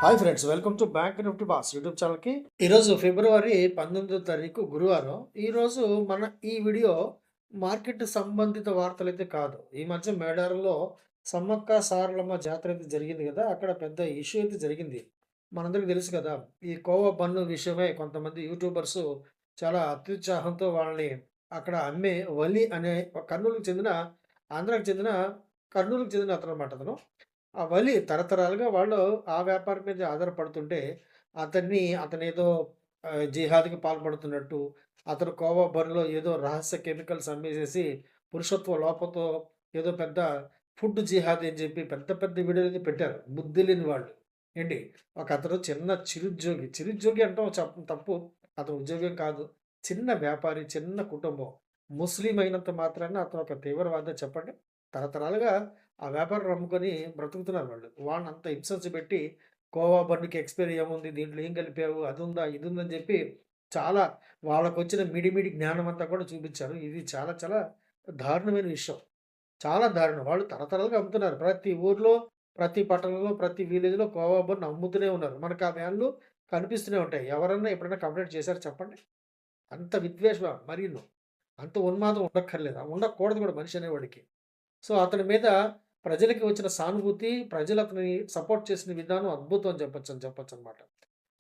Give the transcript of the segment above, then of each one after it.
Hi friends, welcome to bank Nifty boss YouTube ఛానల్కి. ఈరోజు ఫిబ్రవరి 19వ తారీఖు గురువారం. ఈరోజు మన ఈ వీడియో మార్కెట్ సంబంధిత వార్తలు అయితే కాదు. ఈ మధ్య మేడారంలో సమ్మక్క సారలమ్మ జాతర అయితే జరిగింది కదా, అక్కడ పెద్ద ఇష్యూ అయితే జరిగింది. మనందరికీ తెలుసు కదా, ఈ కోవా బన్ను విషయమై కొంతమంది యూట్యూబర్స్ చాలా అత్యుత్సాహంతో వాళ్ళని అక్కడ అమ్మే వలి అనే కర్నూలుకు చెందిన ఆంధ్రాకి చెందిన కర్నూలుకు చెందిన అతను అనమాట. అతను ఆ వలి తరతరాలుగా వాళ్ళు ఆ వ్యాపారం మీద ఆధారపడుతుంటే, అతనేదో జిహాద్‌కి పాల్పడుతున్నట్టు, అతను కోవా బరిలో ఏదో రహస్య కెమికల్స్ అమ్మేసేసి, పురుషత్వ లోపంతో ఏదో పెద్ద ఫుడ్ జిహాదీ అని చెప్పి పెద్ద పెద్ద వీడియోలన్నీ పెట్టారు. బుద్ధి లేని వాళ్ళు. ఏంటి, ఒకతను చిన్న చిరుద్యోగి, చిరుద్యోగి అంటాం తప్పు. అతను ఉద్యోగం కాదు. చిన్న వ్యాపారి, చిన్న కుటుంబం. ముస్లిం అయినంత మాత్రాన అతను ఒక తీవ్రవాదా చెప్పండి? తరతరాలుగా ఆ వ్యాపారం నమ్ముకొని బ్రతుకుతున్నారు వాళ్ళు. వాళ్ళనంత హింసించి పెట్టి, కోవా బన్నుకి ఎక్స్‌పైరీ ఏముంది? దీంట్లో ఏం కలిపావు? అదుందా? ఇదుందని చెప్పి చాలా వాళ్ళకొచ్చిన మిడిమిడి జ్ఞానం అంతా కూడా చూపిచ్చారు. ఇది చాలా చాలా దారుణమైన విషయం. చాలా దారుణం. వాళ్ళు తరతరాలుగా అమ్ముతున్నారు. ప్రతి ఊర్లో, ప్రతి పట్టణంలో, ప్రతి విలేజ్‌లో కోవా బన్ అమ్ముతూనే ఉన్నారు. మనకు ఆ వ్యాన్‌లు కనిపిస్తూనే ఉంటాయి. ఎవరన్నా ఎప్పుడైనా కంప్లెయింట్ చేశారా చెప్పండి? అంత విద్వేషం మరీను. అంత ఉన్మాదం ఉండక్కర్లేదు. ఉండకూడదు కూడా మనిషి అనేవాడికి. సో, అతని మీద ప్రజలకి వచ్చిన సానుభూతి, ప్రజలు అతన్ని సపోర్ట్ చేసిన విధానం అద్భుతం అని చెప్పొచ్చనమాట.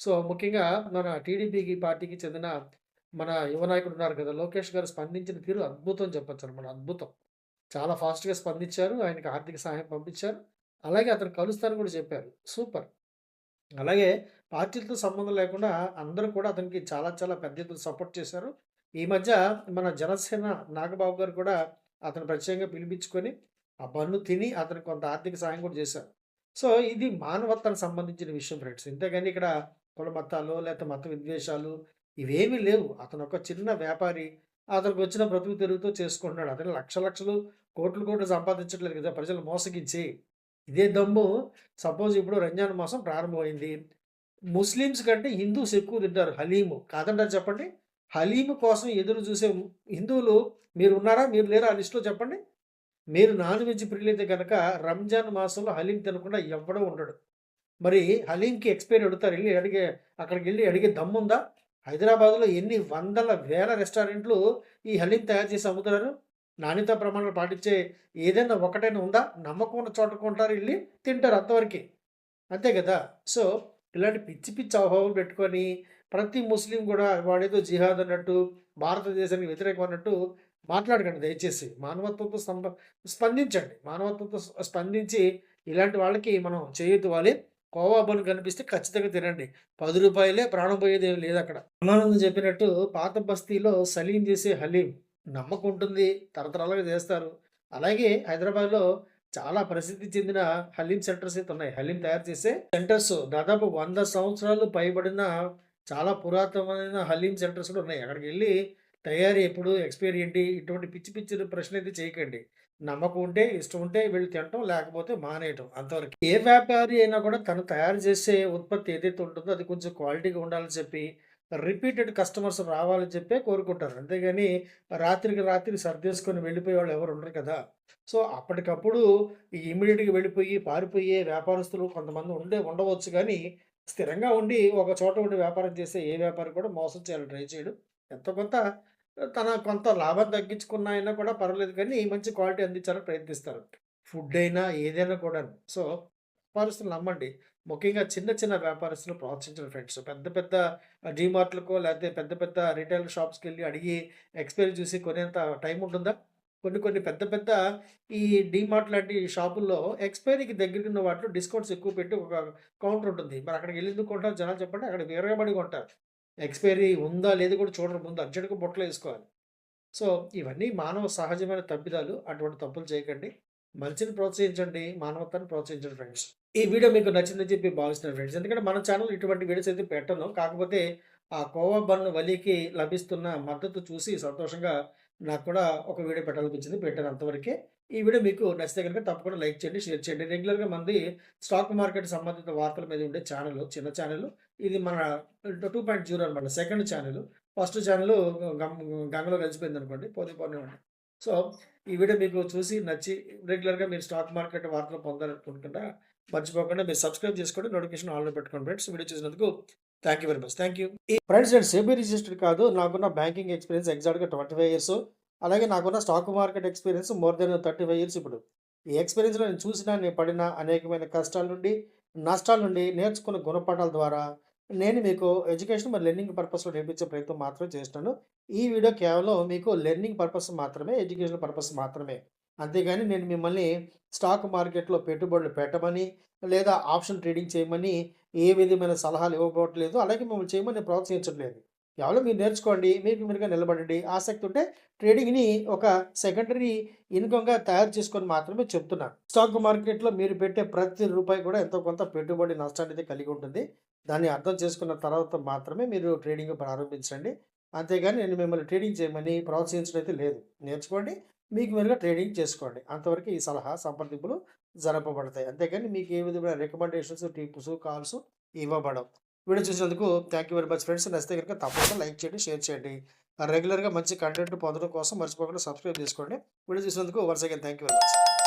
సో, ముఖ్యంగా మన టీడీపీకి పార్టీకి చెందిన మన యువ నాయకుడు ఉన్నారు కదా, లోకేష్ గారు స్పందించిన తీరు అద్భుతం అని చెప్పొచ్చనమాట. అద్భుతం. చాలా ఫాస్ట్‌గా స్పందించారు. ఆయనకి ఆర్థిక సహాయం పంపించారు. అలాగే అతను కలుస్తానని కూడా చెప్పారు. సూపర్. అలాగే పార్టీలతో సంబంధం లేకుండా అందరూ కూడా అతనికి చాలా చాలా పెద్ద ఎత్తున సపోర్ట్ చేశారు. ఈ మధ్య మన జనసేన నాగబాబు గారు కూడా అతను ప్రత్యేకంగా పిలిపించుకొని ఆ బన్ను తిని అతనికి కొంత ఆర్థిక సహాయం కూడా చేశారు. సో, ఇది మానవత్వానికి సంబంధించిన విషయం ఫ్రెండ్స్. ఇంతేగాని ఇక్కడ కుల మతాలు లేకపోతే మత విద్వేషాలు ఇవేమీ లేవు. అతను ఒక చిన్న వ్యాపారి. అతనికి వచ్చిన బ్రతుకు తెరువుతో చేసుకుంటున్నాడు. అతను లక్షలు, కోట్లు కోట్లు సంపాదించట్లేదు కదా ప్రజలు మోసగించి. ఇదే దమ్ము సపోజ్ ఇప్పుడు రంజాన్ మాసం ప్రారంభమైంది. ముస్లిమ్స్ కంటే హిందూస్ ఎక్కువ తింటారు హలీము. కాదంటారా చెప్పండి? హలీము కోసం ఎదురు చూసే హిందువులు మీరున్నారా? మీరు లేరా? ఆ లిస్ట్‌లో చెప్పండి. మీరు నాన్ వెజ్ ప్రియులైతే గనక రంజాన్ మాసంలో హలీం తినకుండా ఎవ్వడు ఉండడు. మరి హలీంకి ఎక్స్‌పైరీ అడుగుతారు. అక్కడికెళ్ళి అడిగే దమ్ముందా? హైదరాబాద్‌లో ఎన్ని వందల, వేల రెస్టారెంట్లు ఈ హలీం తయారు చేసి అమ్ముతున్నారు. నాణ్యతా ప్రమాణాలు పాటించే ఏదైనా ఒకటైనా ఉందా? నమ్మకం ఉన్న చోట కొంటారు ఎళ్లి, తింటారు అంతవరకే. అంతే గదా! సో, ఇలాంటి పిచ్చి పిచ్చి అపోహలు పెట్టుకొని ప్రతి ముస్లిం గూడా వాడేదో జిహాద్ అన్నట్టు, భారతదేశానికి వ్యతిరేకం అన్నట్టు మాట్లాడకండి దయచేసి. మానవత్వంతో స్పందించండి. మానవత్వంతో స్పందించి ఇలాంటి వాళ్ళకి మనం చేయూతవ్వాలి. కోవా బన్ కనిపిస్తే ఖచ్చితంగా తినండి. రూ. 10 ప్రాణం పోయేదేమి లేదక్కడ. బ్రహ్మానందం చెప్పినట్టు పాత బస్తీలో సలీం చేసే హలీం నమ్మకం ఉంటుంది. తరతరాలుగా చేస్తారు. అలాగే హైదరాబాద్‌లో చాలా ప్రసిద్ధి చెందిన హలీం సెంటర్స్ అయితే ఉన్నాయి. హలీం తయారు చేసే సెంటర్స్ దాదాపు 100 సంవత్సరాలు పైబడిన చాలా పురాతనమైన హలీం సెంటర్స్ కూడా ఉన్నాయి. అక్కడికెళ్ళి తయారీ ఎప్పుడు, ఎక్స్‌పైరీ ఏంటి, ఇటువంటి పిచ్చి పిచ్చి ప్రశ్నలైతే చేయకండి. నమ్మకం ఉంటే, ఇష్టం ఉంటే వెళ్లి తినటం, లేకపోతే మానేయటం అంతవరకే. ఏ వ్యాపారి అయినా కూడా తను తయారు చేసే ఉత్పత్తి ఏదైతే ఉంటుందో అది కొంచెం క్వాలిటీగా ఉండాలని చెప్పి, రిపీటెడ్ కస్టమర్స్ రావాలని చెప్పే కోరుకుంటారు. అంతేగాని రాత్రికి రాత్రి సర్దేసుకొని వెళ్ళిపోయేవాళ్ళు ఎవరు ఉండరు కదా! సో, అప్పటికప్పుడు ఇమ్మీడియేట్‌గా వెళ్ళిపోయి, పారిపోయే వ్యాపారస్తులు కొంతమంది ఉండవచ్చు గానీ, స్థిరంగా ఉండి ఒక చోట ఉండి వ్యాపారం చేసే ఏ వ్యాపారి కూడా మోసం చేయాలని ట్రై చేయడు. ఎంతో కొంత తన కొంత లాభం తగ్గించుకున్న అయినా కూడా పర్వాలేదు కానీ, మంచి క్వాలిటీ అందించాలని ప్రయత్నిస్తారు. ఫుడ్ అయినా, ఏదైనా కూడాను. సో, వ్యాపారస్తులు నమ్మండి. ముఖ్యంగా చిన్న చిన్న వ్యాపారస్తులు ప్రోత్సహించండి ఫ్రెండ్స్. పెద్ద పెద్ద డీమార్ట్‌లకో లేకపోతే పెద్ద పెద్ద రిటైల్ షాప్స్‌కెళ్ళి అడిగి ఎక్స్‌పైరీ చూసి కొనేంత టైం ఉంటుందా? కొన్ని కొన్ని పెద్ద పెద్ద ఈ డీమార్ట్ లాంటి షాపుల్లో ఎక్స్‌పైరీకి దగ్గరగున్న వాటిలో డిస్కౌంట్స్ ఎక్కువ పెట్టి ఒక కౌంటర్ ఉంటుంది. మరి అక్కడికెళ్ళి ఎందుకు కొంటారు జనాలు చెప్పండి? అక్కడ విరగబడి కొంటారు. ఎక్స్‌పైరీ ఉందా? లేదా కూడా చూడరు ముందు అర్జెంట్‌గా బుట్టలో ఏసుకోవాలి. సో, ఇవన్నీ మానవ సహజమైన తప్పిదాలు. అటువంటి తప్పులు చేయకండి. మంచిని ప్రోత్సహించండి. మానవత్వాన్ని ప్రోత్సహించండి ఫ్రెండ్స్. ఈ వీడియో మీకు నచ్చిందని చెప్పి భావిస్తున్నాను ఫ్రెండ్స్. ఎందుకంటే మన ఛానెల్ ఇటువంటి వీడియోస్ అయితే పెట్టను. కాకపోతే ఆ కోవా బన్ వలీకి లభిస్తున్న మద్దతు చూసి సంతోషంగా నాకు కూడా ఒక వీడియో పెట్టాలనిపించింది. పెట్టాను అంతవరకే. ఈ వీడియో మీకు నచ్చితే గనుక తప్పకుండా లైక్ చేయండి, షేర్ చేయండి. రెగ్యులర్‌గా మనది స్టాక్ మార్కెట్ సంబంధిత వార్తల మీద ఉండే ఛానెల్. చిన్న ఛానెల్. ఇది మన 2.0 అనమాట. Second channel. ఫస్ట్ ఛానెల్ గంగలో కలిసిపోయిందనుకోండి. పోతే పోనివ్వండి. సో, ఈ వీడియో మీకు చూసి నచ్చి రెగ్యులర్‌గా మీరు స్టాక్ మార్కెట్ వార్తలు పొందాలనుకుంటున్నా మర్చిపోకుండా మీరు సబ్స్క్రైబ్ చేసుకోండి. నోటిఫికేషన్ ఆన్‌లో పెట్టుకోండి ఫ్రెండ్స్. వీడియో చూసినందుకు thank you very much. Thank you. Friends నేను సెబీ రిజిస్టర్డ్ కాదు. నాకున్న బ్యాంకింగ్ ఎక్స్‌పీరియన్స్ ఎగ్జాక్ట్‌గా 25 ఇయర్స్. అలాగే నాకున్న stock market experience more than 35 years ఇప్పుడు. ఈ ఎక్స్‌పీరియన్స్‌లో నేను చూసిన, నేను పడిన అనేకమైన కష్టాల నుండి, నష్టాల నుండి నేర్చుకున్న గుణపాఠాల ద్వారా నేను మీకు ఎడ్యుకేషన్ మరియు లెర్నింగ్ పర్పస్‌లో నేర్పించే ప్రయత్నం మాత్రమే చేస్తున్నాను. ఈ వీడియో కేవలం మీకు లెర్నింగ్ పర్పస్ మాత్రమే, ఎడ్యుకేషన్ పర్పస్ మాత్రమే. అంతేగాని నేను మిమ్మల్ని స్టాక్ మార్కెట్‌లో పెట్టుబడులు పెట్టమని, లేదా ఆప్షన్ ట్రేడింగ్ చేయమని ఏ విధమైన సలహాలు ఇవ్వబోట్లేదు. అలాగే మిమ్మల్ని చేయమని నేను ప్రోత్సహించట్లేదు. కేవలం మీరు నేర్చుకోండి. మీకు మీరుగా నిలబడండి. ఆసక్తి ఉంటే ట్రేడింగ్‌ని ఒక సెకండరీ ఇన్‌కమ్‌గా తయారు చేసుకొని మాత్రమే చెప్తున్నాను. స్టాక్ మార్కెట్‌లో మీరు పెట్టే ప్రతి రూపాయి కూడా ఎంతో కొంత పెట్టుబడి నష్టాన్నయితే కలిగి ఉంటుంది. దాన్ని అర్థం చేసుకున్న తర్వాత మాత్రమే మీరు ట్రేడింగ్ ప్రారంభించండి. అంతేగాని నేను మిమ్మల్ని ట్రేడింగ్ చేయమని ప్రోత్సహించడం అయితే లేదు. నేర్చుకోండి. మీకు మీరుగా ట్రేడింగ్ చేసుకోండి. అంతవరకే ఈ సలహా సంప్రదింపులు జరపబడతాయి. అంతేగాని మీకు ఏ విధమైన రికమెండేషన్స్, టిప్స్, కాల్స్ ఇవ్వబడవు. వీడియో చూసినందుకు thank you very much friends. నచ్చితే గనుక తప్పకుండా లైక్ చేయండి, షేర్ చేయండి. రెగ్యులర్‌గా మంచి కంటెంట్ పొందడం కోసం మర్చిపోకుండా సబ్స్క్రైబ్ చేసుకోండి. వీడియో చూసినందుకు once again thank you very much.